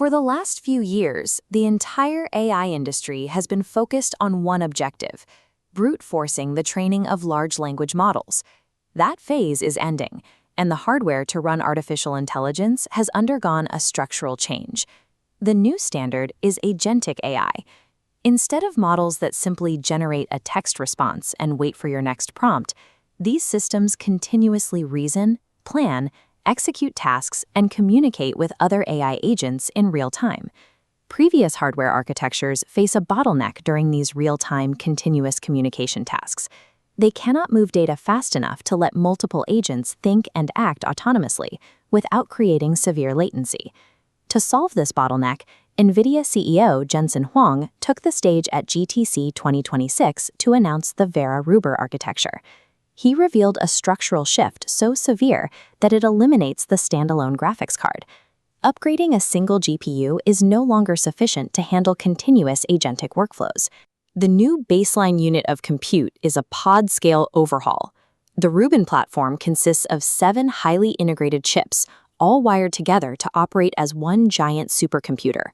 For the last few years, the entire AI industry has been focused on one objective: brute forcing the training of large language models. That phase is ending, and the hardware to run artificial intelligence has undergone a structural change. The new standard is agentic AI. Instead of models that simply generate a text response and wait for your next prompt, these systems continuously reason, plan, execute tasks, and communicate with other AI agents in real time. Previous hardware architectures face a bottleneck during these real-time continuous communication tasks. They cannot move data fast enough to let multiple agents think and act autonomously without creating severe latency. To solve this bottleneck, Nvidia CEO Jensen Huang took the stage at GTC 2026 to announce the Vera Rubin architecture. He revealed a structural shift so severe that it eliminates the standalone graphics card. Upgrading a single GPU is no longer sufficient to handle continuous agentic workflows. The new baseline unit of compute is a pod-scale overhaul. The Rubin platform consists of 7 highly integrated chips, all wired together to operate as one giant supercomputer.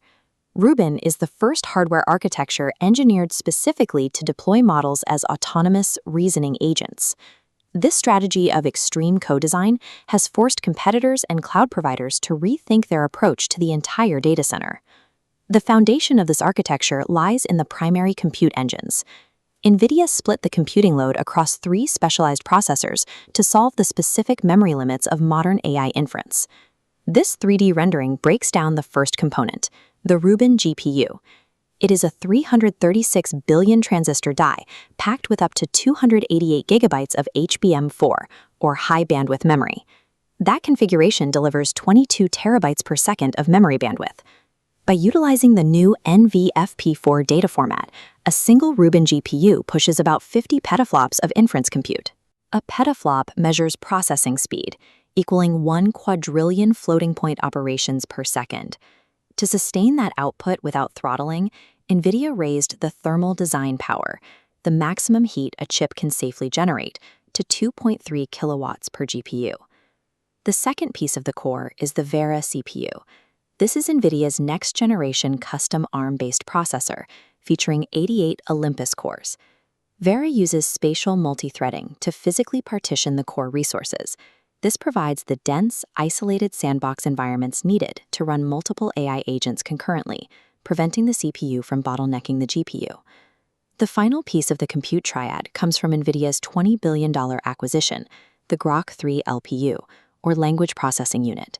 Rubin is the first hardware architecture engineered specifically to deploy models as autonomous reasoning agents. This strategy of extreme co-design has forced competitors and cloud providers to rethink their approach to the entire data center. The foundation of this architecture lies in the primary compute engines. Nvidia split the computing load across 3 specialized processors to solve the specific memory limits of modern AI inference. This 3D rendering breaks down the first component, the Rubin GPU. It is a 336 billion transistor die packed with up to 288 gigabytes of HBM4, or high bandwidth memory. That configuration delivers 22 terabytes per second of memory bandwidth. By utilizing the new NVFP4 data format, a single Rubin GPU pushes about 50 petaflops of inference compute. A petaflop measures processing speed, equaling 1 quadrillion floating point operations per second. To sustain that output without throttling, Nvidia raised the thermal design power, the maximum heat a chip can safely generate, to 2.3 kilowatts per GPU. The second piece of the core is the Vera CPU. This is Nvidia's next-generation custom ARM-based processor, featuring 88 Olympus cores. Vera uses spatial multi-threading to physically partition the core resources. This provides the dense, isolated sandbox environments needed to run multiple AI agents concurrently, preventing the CPU from bottlenecking the GPU. The final piece of the compute triad comes from Nvidia's $20 billion acquisition, the Groq 3 LPU, or Language Processing Unit.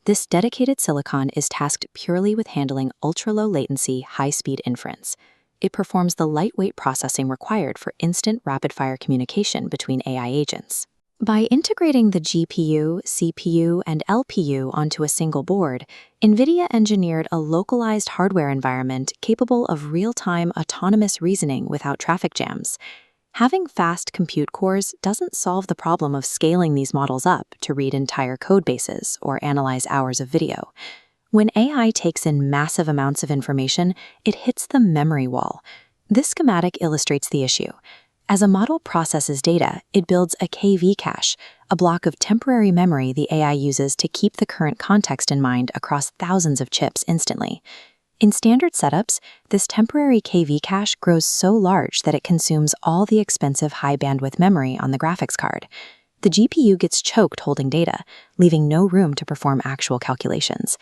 This dedicated silicon is tasked purely with handling ultra-low latency, high-speed inference. It performs the lightweight processing required for instant rapid-fire communication between AI agents. By integrating the GPU, CPU, and LPU onto a single board, Nvidia engineered a localized hardware environment capable of real-time autonomous reasoning without traffic jams. Having fast compute cores doesn't solve the problem of scaling these models up to read entire code bases or analyze hours of video. When AI takes in massive amounts of information, it hits the memory wall. This schematic illustrates the issue. As a model processes data, it builds a KV cache, a block of temporary memory the AI uses to keep the current context in mind across thousands of chips instantly. In standard setups, this temporary KV cache grows so large that it consumes all the expensive high-bandwidth memory on the graphics card. The GPU gets choked holding data, leaving no room to perform actual calculations.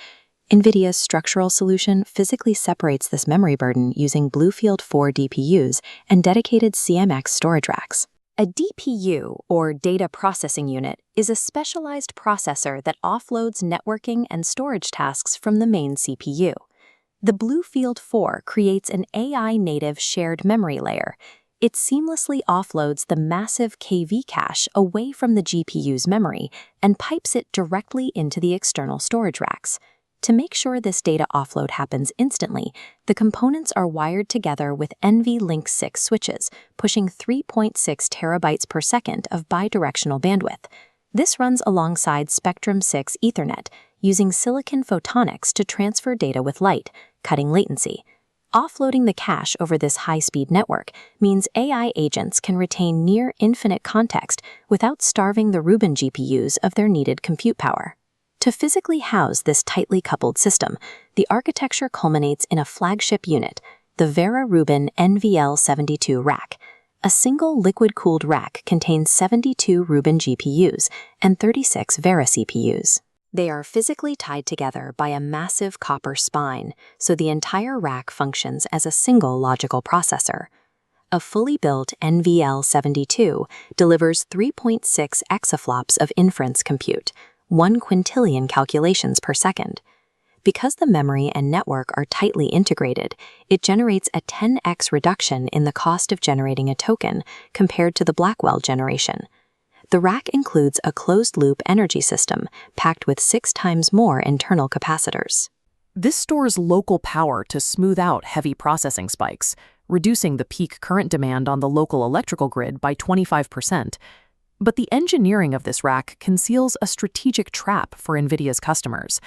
Nvidia's structural solution physically separates this memory burden using BlueField-4 DPUs and dedicated CMX storage racks. A DPU, or Data Processing Unit, is a specialized processor that offloads networking and storage tasks from the main CPU. The BlueField-4 creates an AI-native shared memory layer. It seamlessly offloads the massive KV cache away from the GPU's memory and pipes it directly into the external storage racks. To make sure this data offload happens instantly, the components are wired together with NVLink 6 switches, pushing 3.6 terabytes per second of bidirectional bandwidth. This runs alongside Spectrum 6 Ethernet, using silicon photonics to transfer data with light, cutting latency. Offloading the cache over this high-speed network means AI agents can retain near-infinite context without starving the Rubin GPUs of their needed compute power. To physically house this tightly coupled system, the architecture culminates in a flagship unit, the Vera Rubin NVL72 rack. A single liquid-cooled rack contains 72 Rubin GPUs and 36 Vera CPUs. They are physically tied together by a massive copper spine, so the entire rack functions as a single logical processor. A fully built NVL72 delivers 3.6 exaflops of inference compute, 1 quintillion calculations per second. Because the memory and network are tightly integrated, it generates a 10x reduction in the cost of generating a token compared to the Blackwell generation. The rack includes a closed-loop energy system packed with 6 times more internal capacitors. This stores local power to smooth out heavy processing spikes, reducing the peak current demand on the local electrical grid by 25%. But the engineering of this rack conceals a strategic trap for Nvidia's customers.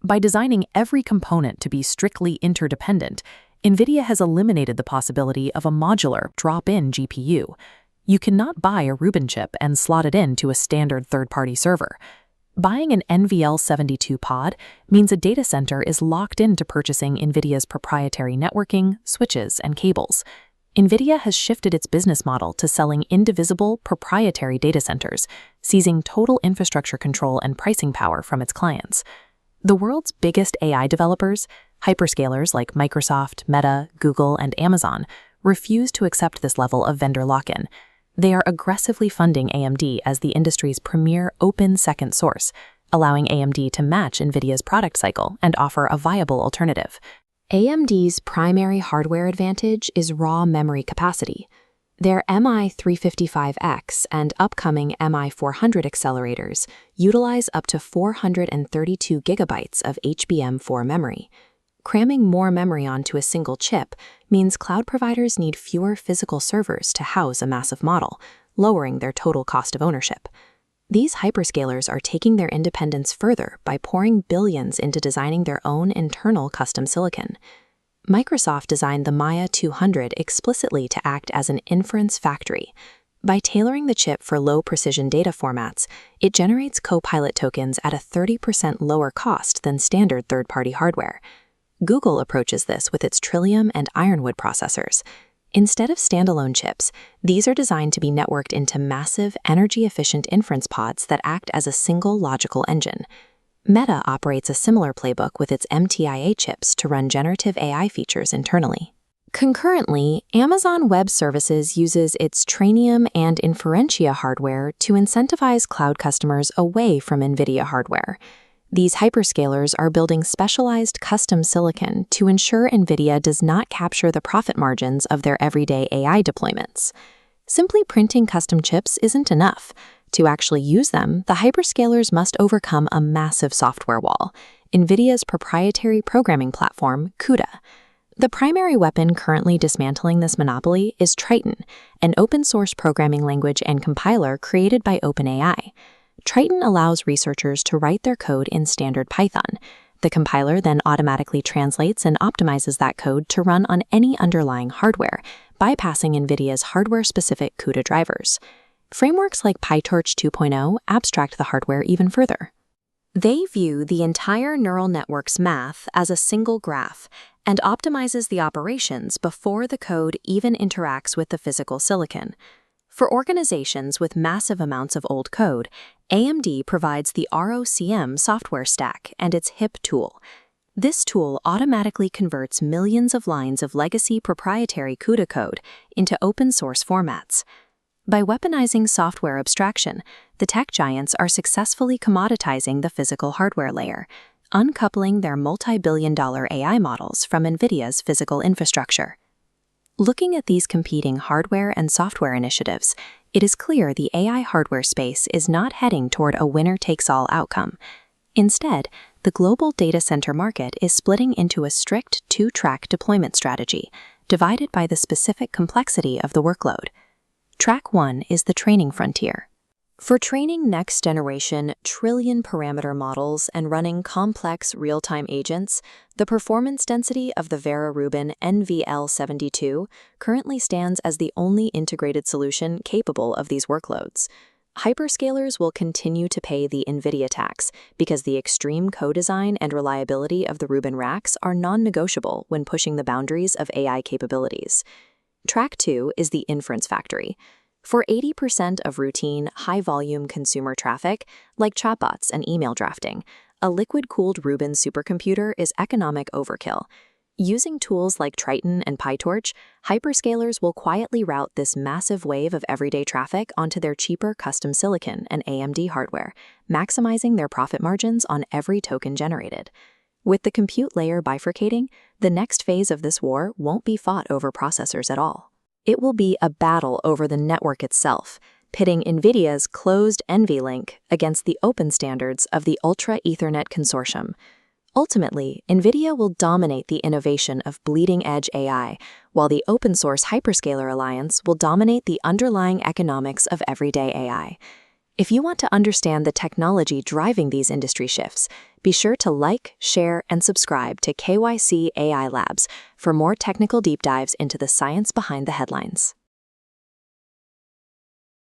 By designing every component to be strictly interdependent, Nvidia has eliminated the possibility of a modular drop-in GPU. You cannot buy a Rubin chip and slot it into a standard third-party server. Buying an NVL72 pod means a data center is locked into purchasing Nvidia's proprietary networking, switches, and cables. Nvidia has shifted its business model to selling indivisible, proprietary data centers, seizing total infrastructure control and pricing power from its clients. The world's biggest AI developers, hyperscalers like Microsoft, Meta, Google, and Amazon, refuse to accept this level of vendor lock-in. They are aggressively funding AMD as the industry's premier open second source, allowing AMD to match Nvidia's product cycle and offer a viable alternative. AMD's primary hardware advantage is raw memory capacity. Their MI355X and upcoming MI400 accelerators utilize up to 432 gigabytes of HBM4 memory. Cramming more memory onto a single chip means cloud providers need fewer physical servers to house a massive model, lowering their total cost of ownership. These hyperscalers are taking their independence further by pouring billions into designing their own internal custom silicon. Microsoft designed the Maya 200 explicitly to act as an inference factory. By tailoring the chip for low-precision data formats, it generates Copilot tokens at a 30% lower cost than standard third-party hardware. Google approaches this with its Trillium and Ironwood processors. Instead of standalone chips, these are designed to be networked into massive, energy-efficient inference pods that act as a single logical engine. Meta operates a similar playbook with its MTIA chips to run generative AI features internally. Concurrently, Amazon Web Services uses its Trainium and Inferentia hardware to incentivize cloud customers away from Nvidia hardware. These hyperscalers are building specialized custom silicon to ensure Nvidia does not capture the profit margins of their everyday AI deployments. Simply printing custom chips isn't enough. To actually use them, the hyperscalers must overcome a massive software wall, Nvidia's proprietary programming platform, CUDA. The primary weapon currently dismantling this monopoly is Triton, an open-source programming language and compiler created by OpenAI. Triton allows researchers to write their code in standard Python. The compiler then automatically translates and optimizes that code to run on any underlying hardware, bypassing Nvidia's hardware-specific CUDA drivers. Frameworks like PyTorch 2.0 abstract the hardware even further. They view the entire neural network's math as a single graph and optimizes the operations before the code even interacts with the physical silicon. For organizations with massive amounts of old code, AMD provides the ROCm software stack and its HIP tool. This tool automatically converts millions of lines of legacy proprietary CUDA code into open-source formats. By weaponizing software abstraction, the tech giants are successfully commoditizing the physical hardware layer, uncoupling their multi-billion-dollar AI models from Nvidia's physical infrastructure. Looking at these competing hardware and software initiatives, it is clear the AI hardware space is not heading toward a winner-takes-all outcome. Instead, the global data center market is splitting into a strict two-track deployment strategy, divided by the specific complexity of the workload. Track 1 is the training frontier. For training next-generation trillion-parameter models and running complex real-time agents, the performance density of the Vera Rubin NVL72 currently stands as the only integrated solution capable of these workloads. Hyperscalers will continue to pay the Nvidia tax because the extreme co-design and reliability of the Rubin racks are non-negotiable when pushing the boundaries of AI capabilities. Track 2 is the inference factory. For 80% of routine, high-volume consumer traffic, like chatbots and email drafting, a liquid-cooled Rubin supercomputer is economic overkill. Using tools like Triton and PyTorch, hyperscalers will quietly route this massive wave of everyday traffic onto their cheaper custom silicon and AMD hardware, maximizing their profit margins on every token generated. With the compute layer bifurcating, the next phase of this war won't be fought over processors at all. It will be a battle over the network itself, pitting Nvidia's closed NVLink against the open standards of the Ultra Ethernet Consortium. Ultimately, Nvidia will dominate the innovation of bleeding-edge AI, while the open-source hyperscaler alliance will dominate the underlying economics of everyday AI. If you want to understand the technology driving these industry shifts, be sure to like, share, and subscribe to KYC AI Labs for more technical deep dives into the science behind the headlines.